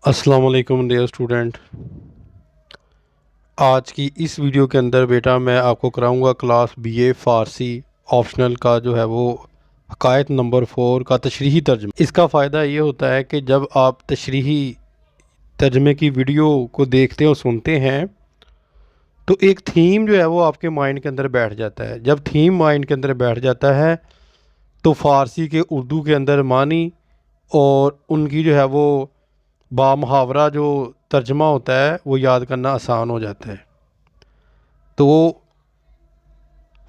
السلام علیکم dear student, آج کی اس ویڈیو کے اندر بیٹا میں آپ کو کراؤں گا کلاس بی اے فارسی آپشنل کا جو ہے وہ حکایت نمبر 4 کا تشریحی ترجمہ۔ اس کا فائدہ یہ ہوتا ہے کہ جب آپ تشریحی ترجمے کی ویڈیو کو دیکھتے اور سنتے ہیں تو ایک تھیم جو ہے وہ آپ کے مائنڈ کے اندر بیٹھ جاتا ہے۔ جب تھیم مائنڈ کے اندر بیٹھ جاتا ہے تو فارسی کے اردو کے اندر معنی اور ان کی جو ہے وہ با محاورہ جو ترجمہ ہوتا ہے وہ یاد کرنا آسان ہو جاتا ہے۔ تو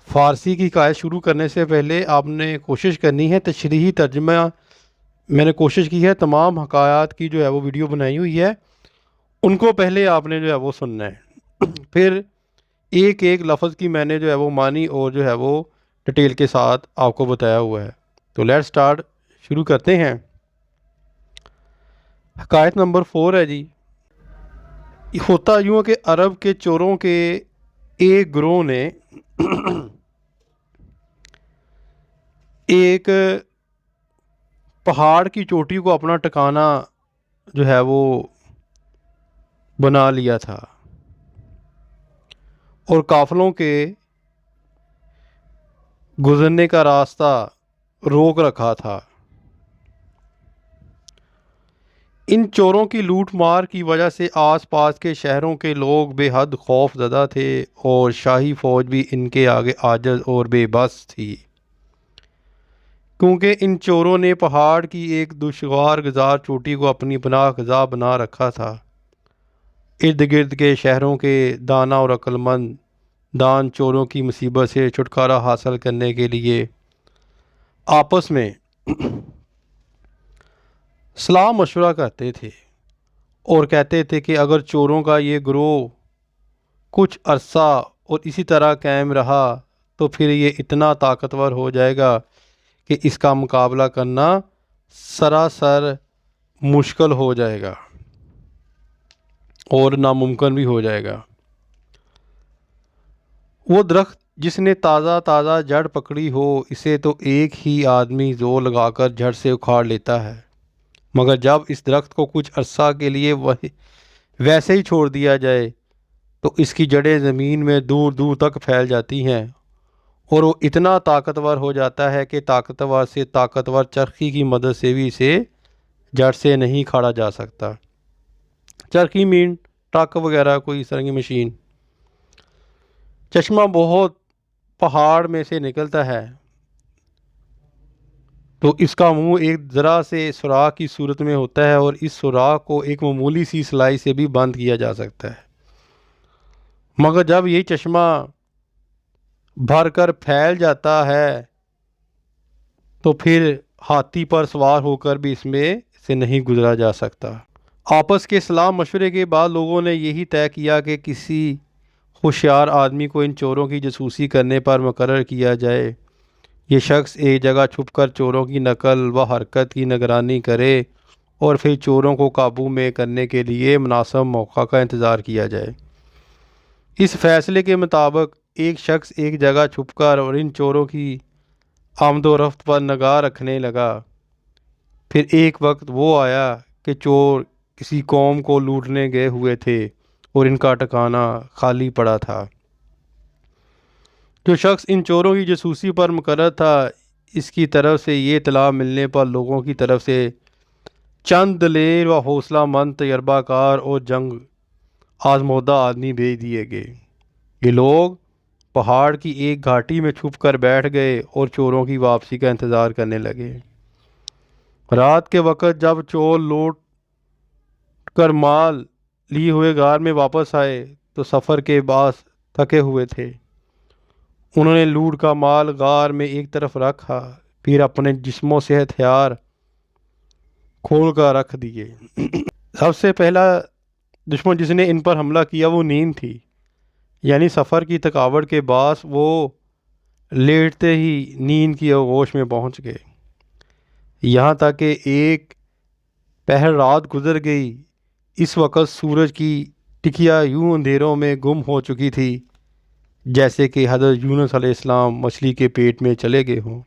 فارسی کی حکایت شروع کرنے سے پہلے آپ نے کوشش کرنی ہے تشریحی ترجمہ۔ میں نے کوشش کی ہے تمام حکایات کی جو ہے وہ ویڈیو بنائی ہوئی ہے، ان کو پہلے آپ نے جو ہے وہ سننا ہے، پھر ایک ایک لفظ کی میں نے جو ہے وہ معنی اور جو ہے وہ ڈیٹیل کے ساتھ آپ کو بتایا ہوا ہے۔ تو لیٹ سٹارٹ، شروع کرتے ہیں۔ حکایت نمبر 4 ہے جی۔ ہوتا یوں کہ عرب کے چوروں کے ایک گروہ نے ایک پہاڑ کی چوٹی کو اپنا ٹھکانہ جو ہے وہ بنا لیا تھا اور قافلوں کے گزرنے کا راستہ روک رکھا تھا۔ ان چوروں کی لوٹ مار کی وجہ سے آس پاس کے شہروں کے لوگ بے حد خوف زدہ تھے اور شاہی فوج بھی ان کے آگے عاجز اور بے بس تھی، کیونکہ ان چوروں نے پہاڑ کی ایک دشوار گزار چوٹی کو اپنی پناہ گزا بنا رکھا تھا۔ ارد گرد کے شہروں کے دانا اور عقل مند دان چوروں کی مصیبت سے چھٹکارا حاصل کرنے کے لیے آپس میں صلاح مشورہ کرتے تھے اور کہتے تھے کہ اگر چوروں کا یہ گروہ کچھ عرصہ اور اسی طرح قائم رہا تو پھر یہ اتنا طاقتور ہو جائے گا کہ اس کا مقابلہ کرنا سراسر مشکل ہو جائے گا اور ناممکن بھی ہو جائے گا۔ وہ درخت جس نے تازہ جڑ پکڑی ہو اسے تو ایک ہی آدمی زور لگا کر جڑ سے اکھاڑ لیتا ہے، مگر جب اس درخت کو کچھ عرصہ کے لیے ویسے ہی چھوڑ دیا جائے تو اس کی جڑیں زمین میں دور دور تک پھیل جاتی ہیں اور وہ اتنا طاقتور ہو جاتا ہے کہ طاقتور سے طاقتور چرخی کی مدد سے بھی اسے جڑ سے نہیں کھاڑا جا سکتا۔ چرخی مین ٹرک وغیرہ کوئی اس طرح کی مشین۔ چشمہ بہت پہاڑ میں سے نکلتا ہے تو اس کا منہ ایک ذرا سے سوراخ کی صورت میں ہوتا ہے اور اس سوراخ کو ایک معمولی سی سلائی سے بھی بند کیا جا سکتا ہے، مگر جب یہ چشمہ بھر کر پھیل جاتا ہے تو پھر ہاتھی پر سوار ہو کر بھی اس میں سے نہیں گزرا جا سکتا۔ آپس کے صلاح مشورے کے بعد لوگوں نے یہی طے کیا کہ کسی ہوشیار آدمی کو ان چوروں کی جاسوسی کرنے پر مقرر کیا جائے۔ یہ شخص ایک جگہ چھپ کر چوروں کی نقل و حرکت کی نگرانی کرے اور پھر چوروں کو قابو میں کرنے کے لیے مناسب موقع کا انتظار کیا جائے۔ اس فیصلے کے مطابق ایک شخص ایک جگہ چھپ کر اور ان چوروں کی آمد و رفت پر نگاہ رکھنے لگا۔ پھر ایک وقت وہ آیا کہ چور کسی قوم کو لوٹنے گئے ہوئے تھے اور ان کا ٹھکانہ خالی پڑا تھا۔ جو شخص ان چوروں کی جاسوسی پر مقرر تھا، اس کی طرف سے یہ اطلاع ملنے پر لوگوں کی طرف سے چند دلیر و حوصلہ مند تجربہ کار اور جنگ آزمودہ آدمی بھیج دیے گئے۔ یہ لوگ پہاڑ کی ایک گھاٹی میں چھپ کر بیٹھ گئے اور چوروں کی واپسی کا انتظار کرنے لگے۔ رات کے وقت جب چور لوٹ کر مال لیے ہوئے غار میں واپس آئے تو سفر کے باعث تھکے ہوئے تھے۔ انہوں نے لوٹ کا مال غار میں ایک طرف رکھا، پھر اپنے جسموں سے ہتھیار کھول کر رکھ دیے۔ سب سے پہلا دشمن جس نے ان پر حملہ کیا وہ نیند تھی، یعنی سفر کی تھکاوٹ کے باعث وہ لیٹتے ہی نیند کی آغوش میں پہنچ گئے۔ یہاں تک کہ ایک پہر رات گزر گئی۔ اس وقت سورج کی ٹکیا یوں اندھیروں میں گم ہو چکی تھی جیسے کہ حضرت یونس علیہ السلام مچھلی کے پیٹ میں چلے گئے ہوں۔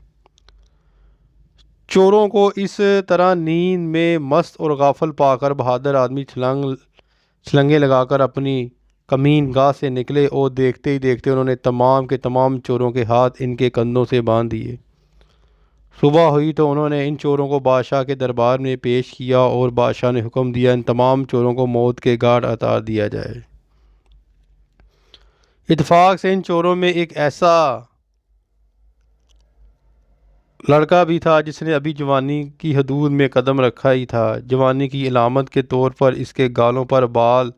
چوروں کو اس طرح نیند میں مست اور غافل پا کر بہادر آدمی چھلنگیں لگا کر اپنی کمین گاہ سے نکلے اور دیکھتے ہی دیکھتے انہوں نے تمام کے تمام چوروں کے ہاتھ ان کے کندھوں سے باندھ دیے۔ صبح ہوئی تو انہوں نے ان چوروں کو بادشاہ کے دربار میں پیش کیا اور بادشاہ نے حکم دیا ان تمام چوروں کو موت کے گھاٹ اتار دیا جائے۔ اتفاق سے ان چوروں میں ایک ایسا لڑکا بھی تھا جس نے ابھی جوانی کی حدود میں قدم رکھا ہی تھا۔ جوانی کی علامت کے طور پر اس کے گالوں پر بال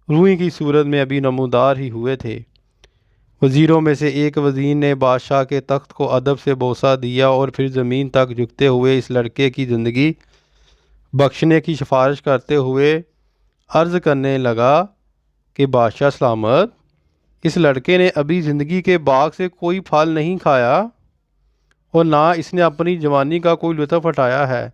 روئی کی صورت میں ابھی نمودار ہی ہوئے تھے۔ وزیروں میں سے ایک وزیر نے بادشاہ کے تخت کو ادب سے بوسہ دیا اور پھر زمین تک جھکتے ہوئے اس لڑکے کی زندگی بخشنے کی سفارش کرتے ہوئے عرض کرنے لگا کہ بادشاہ سلامت، اس لڑکے نے ابھی زندگی کے باغ سے کوئی پھل نہیں کھایا اور نہ اس نے اپنی جوانی کا کوئی لطف اٹھایا ہے۔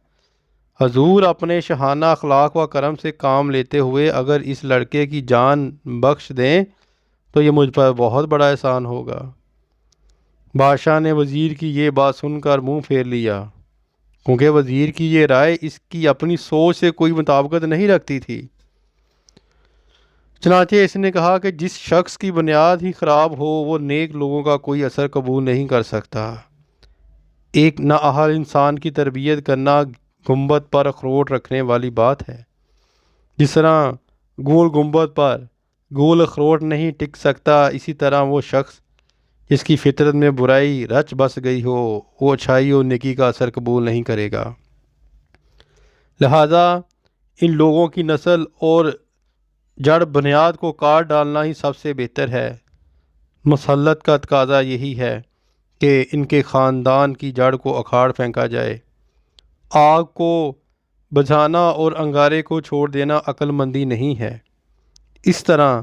حضور اپنے شاہانہ اخلاق و کرم سے کام لیتے ہوئے اگر اس لڑکے کی جان بخش دیں تو یہ مجھ پر بہت بڑا احسان ہوگا۔ بادشاہ نے وزیر کی یہ بات سن کر منہ پھیر لیا، کیونکہ وزیر کی یہ رائے اس کی اپنی سوچ سے کوئی مطابقت نہیں رکھتی تھی۔ چنانچہ اس نے کہا کہ جس شخص کی بنیاد ہی خراب ہو وہ نیک لوگوں کا کوئی اثر قبول نہیں کر سکتا۔ ایک نااہل انسان کی تربیت کرنا گنبد پر اخروٹ رکھنے والی بات ہے۔ جس طرح گول گنبد پر گول اخروٹ نہیں ٹک سکتا، اسی طرح وہ شخص جس کی فطرت میں برائی رچ بس گئی ہو وہ اچھائی اور نیکی کا اثر قبول نہیں کرے گا۔ لہذا ان لوگوں کی نسل اور جڑ بنیاد کو کاٹ ڈالنا ہی سب سے بہتر ہے۔ مسلط کا تقاضا یہی ہے کہ ان کے خاندان کی جڑ کو اکھاڑ پھینکا جائے۔ آگ کو بجھانا اور انگارے کو چھوڑ دینا عقل مندی نہیں ہے۔ اس طرح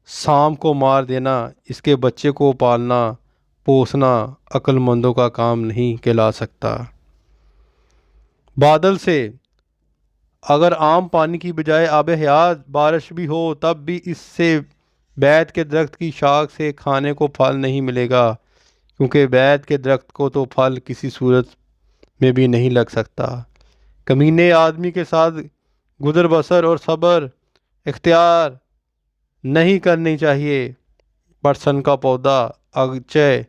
سانپ کو مار دینا، اس کے بچے کو پالنا پوسنا عقل مندوں کا کام نہیں کہلا سکتا۔ بادل سے اگر عام پانی کی بجائے آب حیات بارش بھی ہو تب بھی اس سے بیت کے درخت کی شاخ سے کھانے کو پھل نہیں ملے گا، کیونکہ بیت کے درخت کو تو پھل کسی صورت میں بھی نہیں لگ سکتا۔ کمینے آدمی کے ساتھ گزر بسر اور صبر اختیار نہیں کرنی چاہیے۔ پرسن کا پودا اگرچہ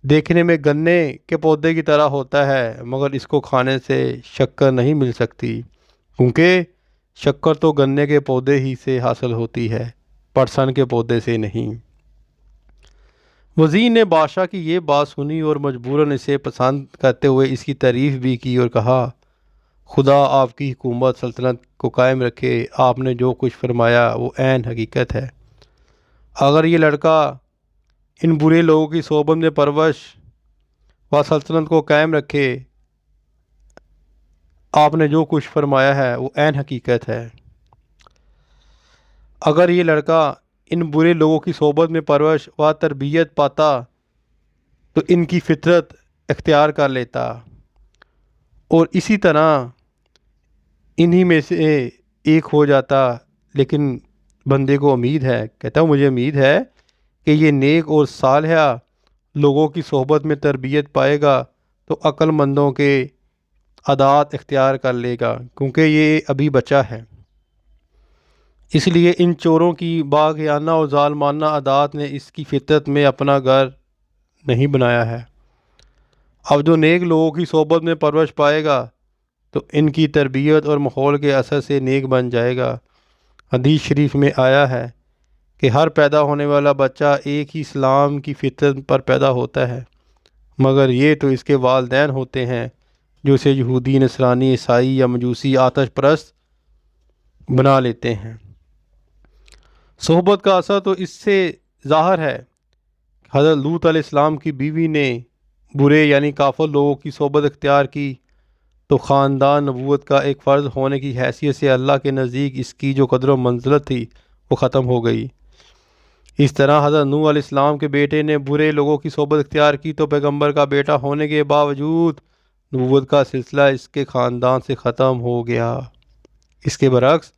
دیکھنے میں گنے کے پودے کی طرح ہوتا ہے مگر اس کو کھانے سے شکر نہیں مل سکتی، کیونکہ شکر تو گنے کے پودے ہی سے حاصل ہوتی ہے، پرسن کے پودے سے نہیں۔ وزیر نے بادشاہ کی یہ بات سنی اور مجبوراً اسے پسند کرتے ہوئے اس کی تعریف بھی کی اور کہا، خدا آپ کی حکومت سلطنت کو قائم رکھے، آپ نے جو کچھ فرمایا وہ عین حقیقت ہے۔ اگر یہ لڑکا ان برے لوگوں کی صحبت میں پرورش و سلطنت کو قائم رکھے، آپ نے جو کچھ فرمایا ہے وہ عین حقیقت ہے۔ اگر یہ لڑکا ان برے لوگوں کی صحبت میں پرورش و تربیت پاتا تو ان کی فطرت اختیار کر لیتا اور اسی طرح انہی میں سے ایک ہو جاتا۔ لیکن بندے کو امید ہے، کہتا ہوں مجھے امید ہے کہ یہ نیک اور صالحہ لوگوں کی صحبت میں تربیت پائے گا تو عقل مندوں کے عادات اختیار کر لے گا، کیونکہ یہ ابھی بچہ ہے۔ اس لیے ان چوروں کی باغیانہ اور ظالمانہ عادات نے اس کی فطرت میں اپنا گھر نہیں بنایا ہے۔ اب جو نیک لوگوں کی صحبت میں پرورش پائے گا تو ان کی تربیت اور ماحول کے اثر سے نیک بن جائے گا۔ حدیث شریف میں آیا ہے کہ ہر پیدا ہونے والا بچہ ایک ہی اسلام کی فطرت پر پیدا ہوتا ہے، مگر یہ تو اس کے والدین ہوتے ہیں جو اسے یہودی، نصرانی، عیسائی یا مجوسی آتش پرست بنا لیتے ہیں۔ صحبت کا اثر تو اس سے ظاہر ہے۔ حضرت لوط علیہ السلام کی بیوی نے برے یعنی کافر لوگوں کی صحبت اختیار کی تو خاندان نبوت کا ایک فرض ہونے کی حیثیت سے اللہ کے نزدیک اس کی جو قدر و منزلت تھی وہ ختم ہو گئی۔ اس طرح حضرت نوح علیہ السلام کے بیٹے نے برے لوگوں کی صحبت اختیار کی تو پیغمبر کا بیٹا ہونے کے باوجود نبوت کا سلسلہ اس کے خاندان سے ختم ہو گیا۔ اس کے برعکس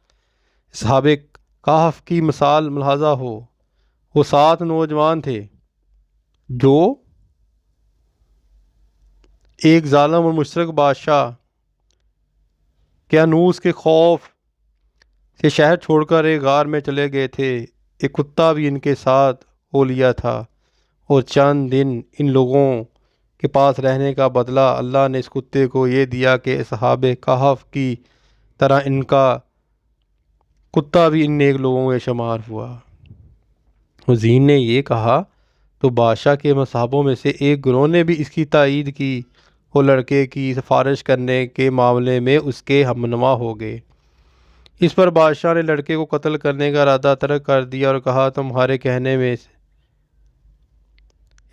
اصحاب کہف کی مثال ملاحظہ ہو۔ وہ 7 نوجوان تھے جو ایک ظالم اور مشرک بادشاہ قیانوس کے خوف سے شہر چھوڑ کر ایک غار میں چلے گئے تھے۔ ایک کتا بھی ان کے ساتھ ہو لیا تھا، اور چند دن ان لوگوں کے پاس رہنے کا بدلہ اللہ نے اس کتے کو یہ دیا کہ اصحاب کہف کی طرح ان کا کتا بھی ان نیک لوگوں میں شمار ہوا۔ وزیر نے یہ کہا تو بادشاہ کے مصحابوں میں سے ایک گروہ نے بھی اس کی تائید کی، وہ لڑکے کی سفارش کرنے کے معاملے میں اس کے ہمنوا ہو گئے۔ اس پر بادشاہ نے لڑکے کو قتل کرنے کا ارادہ ترک کر دیا اور کہا تمہارے کہنے میں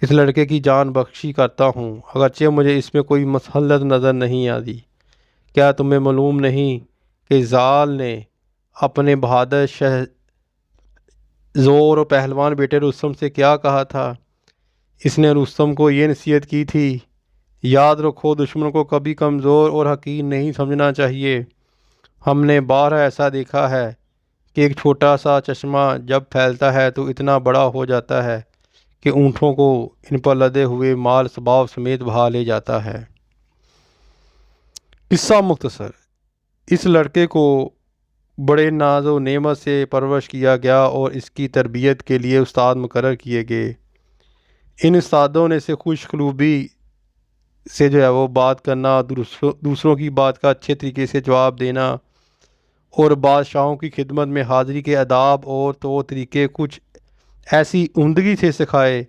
اس لڑکے کی جان بخشی کرتا ہوں، اگرچہ مجھے اس میں کوئی مصلحت نظر نہیں آتی۔ کیا تمہیں معلوم نہیں کہ زال نے اپنے بہادر زور و پہلوان بیٹے رستم سے کیا کہا تھا؟ اس نے رستم کو یہ نصیحت کی تھی، یاد رکھو دشمن کو کبھی کمزور اور حقیر نہیں سمجھنا چاہیے۔ ہم نے بارہا ایسا دیکھا ہے کہ ایک چھوٹا سا چشمہ جب پھیلتا ہے تو اتنا بڑا ہو جاتا ہے کہ اونٹوں کو ان پر لدے ہوئے مال سباؤ سمیت بہا لے جاتا ہے۔ قصہ مختصر، اس لڑکے کو بڑے ناز و نعمت سے پرورش کیا گیا اور اس کی تربیت کے لیے استاد مقرر کیے گئے۔ ان استادوں نے سے خوش قلوبی سے جو ہے وہ بات کرنا، دوسروں کی بات کا اچھے طریقے سے جواب دینا اور بادشاہوں کی خدمت میں حاضری کے آداب اور طور طریقے کچھ ایسی عمدگی سے سکھائے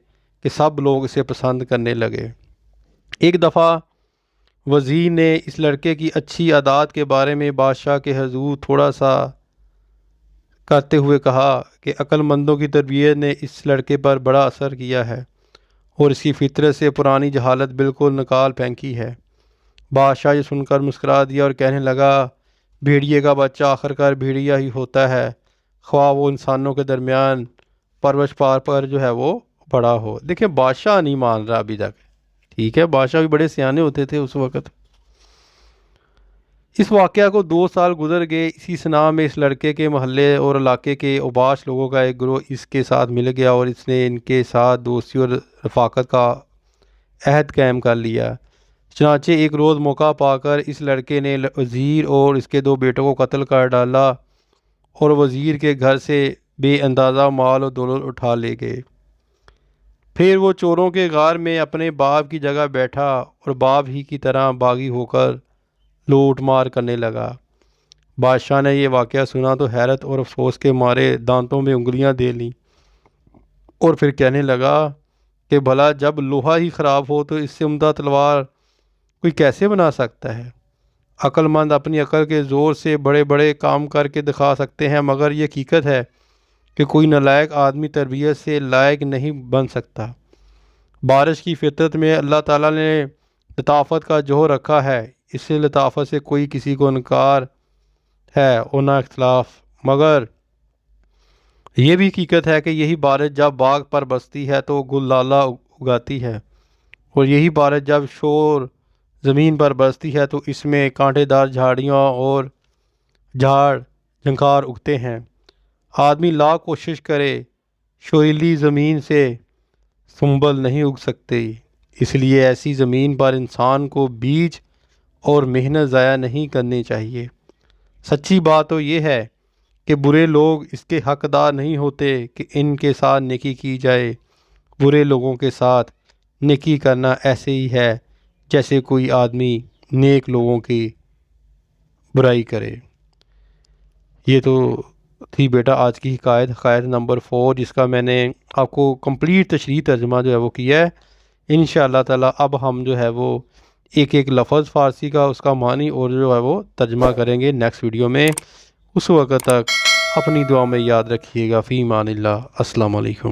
کہ سب لوگ اسے پسند کرنے لگے۔ ایک دفعہ وزیر نے اس لڑکے کی اچھی عادات کے بارے میں بادشاہ کے حضور تھوڑا سا کرتے ہوئے کہا کہ عقل مندوں کی تربیت نے اس لڑکے پر بڑا اثر کیا ہے اور اس کی فطرت سے پرانی جہالت بالکل نکال پھینکی ہے۔ بادشاہ یہ سن کر مسکرا دیا اور کہنے لگا بھیڑیے کا بچہ آخر کار بھیڑیا ہی ہوتا ہے، خواہ وہ انسانوں کے درمیان پرورش پار پر جو ہے وہ بڑا ہو۔ دیکھیں بادشاہ نہیں مان رہا ابھی تک، ٹھیک ہے، بادشاہ بھی بڑے سیانے ہوتے تھے اس وقت۔ اس واقعہ کو 2 سال گزر گئے۔ اسی سنا میں اس لڑکے کے محلے اور علاقے کے اوباش لوگوں کا ایک گروہ اس کے ساتھ مل گیا اور اس نے ان کے ساتھ دوستی اور رفاقت کا عہد قائم کر لیا۔ چنانچہ ایک روز موقع پا کر اس لڑکے نے وزیر اور اس کے 2 بیٹوں کو قتل کر ڈالا اور وزیر کے گھر سے بے اندازہ مال و دولت اٹھا لے گئے۔ پھر وہ چوروں کے غار میں اپنے باپ کی جگہ بیٹھا اور باپ ہی کی طرح باغی ہو کر لوٹ مار کرنے لگا۔ بادشاہ نے یہ واقعہ سنا تو حیرت اور افسوس کے مارے دانتوں میں انگلیاں دے لیں اور پھر کہنے لگا کہ بھلا جب لوہا ہی خراب ہو تو اس سے عمدہ تلوار کوئی کیسے بنا سکتا ہے؟ عقل مند اپنی عقل کے زور سے بڑے بڑے کام کر کے دکھا سکتے ہیں، مگر یہ حقیقت ہے کہ کوئی نالائق آدمی تربیت سے لائق نہیں بن سکتا۔ بارش کی فطرت میں اللہ تعالیٰ نے لطافت کا جوہر رکھا ہے، اس سے لطافت سے کوئی کسی کو انکار ہے اور نہ اختلاف، مگر یہ بھی حقیقت ہے کہ یہی بارش جب باغ پر برستی ہے تو گل لالہ اگاتی ہے، اور یہی بارش جب شور زمین پر برستی ہے تو اس میں کانٹے دار جھاڑیاں اور جھاڑ جھنکار اگتے ہیں۔ آدمی لاکھ کوشش کرے شوریلی زمین سے سنبل نہیں اگ سکتے، اس لیے ایسی زمین پر انسان کو بیج اور محنت ضائع نہیں کرنی چاہیے۔ سچی بات تو یہ ہے کہ برے لوگ اس کے حقدار نہیں ہوتے کہ ان کے ساتھ نیکی کی جائے۔ برے لوگوں کے ساتھ نیکی کرنا ایسے ہی ہے جیسے کوئی آدمی نیک لوگوں کی برائی کرے۔ یہ تو تھی بیٹا آج کی حکایت نمبر 4، جس کا میں نے آپ کو کمپلیٹ تشریح ترجمہ جو ہے وہ کیا ہے۔ انشاءاللہ تعالی اب ہم جو ہے وہ ایک ایک لفظ فارسی کا، اس کا معنی اور جو ہے وہ ترجمہ کریں گے نیکسٹ ویڈیو میں۔ اس وقت تک اپنی دعا میں یاد رکھیے گا۔ فی امان اللہ۔ السلام علیکم۔